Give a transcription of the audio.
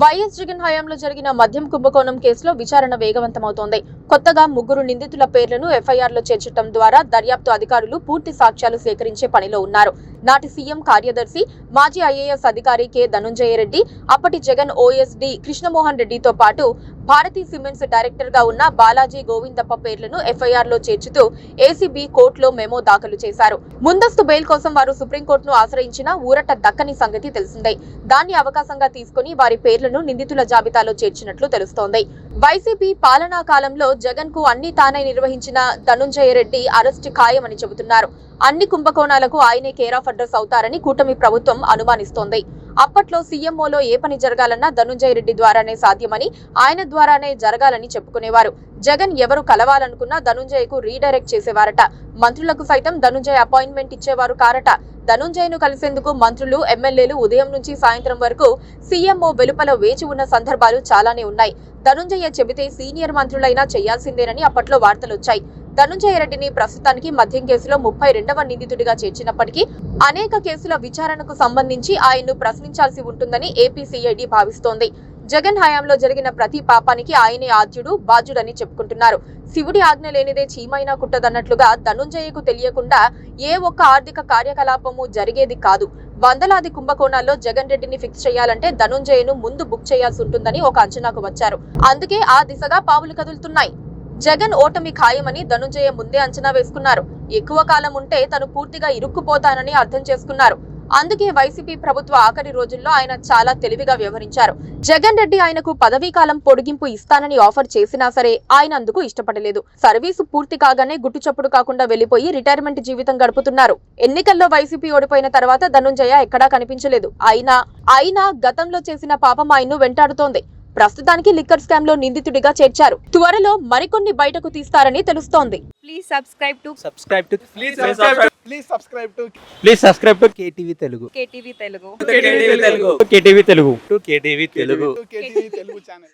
YS Jagan హయాంలో జరిగిన మద్యం కుంభకోణం కేసులో విచారణ వేగవంతమవుతోంది. కొత్తగా 3 నిందితుల పేర్లను ఎఫ్ఐఆర్లో చేర్చడం ద్వారా దర్యాప్తు అధికారులు పూర్తి సాక్ష్యాలు సేకరించే పనిలో ఉన్నారు. నాటి సీఎం కార్యదర్శి, మాజీ ఐఏఎస్ అధికారి కె ధనుంజయ రెడ్డి, అప్పటి జగన్ ఓఎస్డీ కృష్ణమోహన్ రెడ్డితో పాటు భారతీ సిమెంట్స్ డైరెక్టర్ గా ఉన్న బాలాజీ గోవిందప్ప పేర్లను ఎఫ్ఐఆర్లో చేర్చుతూ ఏసీబీ కోర్టులో మెమో దాఖలు చేశారు. ముందస్తు బెయిల్ కోసం వారు సుప్రీంకోర్టును ఆశ్రయించినా ఊరట దక్కని సంగతి తెలిసిందే. దాన్ని అవకాశంగా తీసుకుని వారి పేర్లను నిందితుల జాబితాలో చేర్చినట్లు తెలుస్తోంది. వైసీపీ పాలనా కాలంలో జగన్ కు అన్ని తానే నిర్వహించిన ధనుంజయ రెడ్డి అరెస్టు ఖాయమని చెబుతున్నారు. అన్ని కుంభకోణాలకు ఆయనే కేర్ ఆఫ్ అడ్రస్ అవుతారని కూటమి ప్రభుత్వం అనుమానిస్తోంది. అప్పట్లో సీఎంఓలో ఏ పని జరగాలన్నా ధనుంజయ రెడ్డి ద్వారానే సాధ్యమని, ఆయన ద్వారానే జరగాలని చెప్పుకునేవారు. జగన్ ఎవరు కలవాలనుకున్నా ధనుంజయకు రీడైరెక్ట్ చేసేవారట. మంత్రులకు సైతం ధనుంజయ అపాయింట్మెంట్ ఇచ్చేవారు కారట. ధనుంజయను కలిసేందుకు మంత్రులు, ఎమ్మెల్యేలు ఉదయం నుంచి సాయంత్రం వరకు సీఎంఓ వెలుపల వేచి ఉన్న సందర్భాలు చాలానే ఉన్నాయి. ధనుంజయ చెబితే సీనియర్ మంత్రులైనా చేయాల్సిందేనని అప్పట్లో వార్తలొచ్చాయి. ధనుంజయ రెడ్డిని ప్రస్తుతానికి మద్యం కేసులో 32వ నిందితుడిగా చేర్చినప్పటికీ అనేక కేసుల విచారణకు సంబంధించి ఆయన్ను ప్రశ్నించాల్సి ఉంటుందని ఏపీ సిఐడి భావిస్తోంది. జగన్ హయాంలో జరిగిన ప్రతి పాపానికి ఆయనే ఆద్యుడు, బాధ్యుడని చెప్పుకుంటున్నారు. శివుడి ఆజ్ఞ లేనిదే చీమైనా కుట్టదన్నట్లుగా ధనుంజయకు తెలియకుండా ఏ ఒక్క ఆర్థిక కార్యకలాపము జరిగేది కాదు. వందలాది కుంభకోణాల్లో జగన్ రెడ్డిని ఫిక్స్ చేయాలంటే ధనుంజయను ముందు బుక్ చేయాల్సి ఉంటుందని ఒక అంచనాకు వచ్చారు. అందుకే ఆ దిశగా పావులు కదులుతున్నాయి. జగన్ ఓటమి ఖాయమని ధనుంజయ ముందే అంచనా వేసుకున్నారు. ఎక్కువ కాలం ఉంటే తను పూర్తిగా ఇరుక్కుపోతానని అర్థం చేసుకున్నారు. అందుకే వైసీపీ ప్రభుత్వ ఆఖరి రోజుల్లో ఆయన చాలా తెలివిగా వ్యవహరించారు. జగన్ రెడ్డి ఆయనకు పదవీ కాలం పొడిగింపు ఇస్తానని ఆఫర్ చేసినా సరే ఆయన అందుకు ఇష్టపడలేదు. సర్వీసు పూర్తి కాగానే గుట్టుచప్పుడు కాకుండా వెళ్లిపోయి రిటైర్మెంట్ జీవితం గడుపుతున్నారు. ఎన్నికల్లో వైసీపీ ఓడిపోయిన తర్వాత ధనుంజయ ఎక్కడా కనిపించలేదు. అయినా గతంలో చేసిన పాపం ఆయన్ను వెంటాడుతోంది. ప్రస్తుతానికి లిక్కర్ స్కామ్ లో నిందితుడిగా చేర్చారు. త్వరలో మరికొన్ని బయటకు తీస్తారని తెలుస్తోంది. Please subscribe to KTV Telugu. KTV Telugu. KTV Telugu. KTV Telugu channel.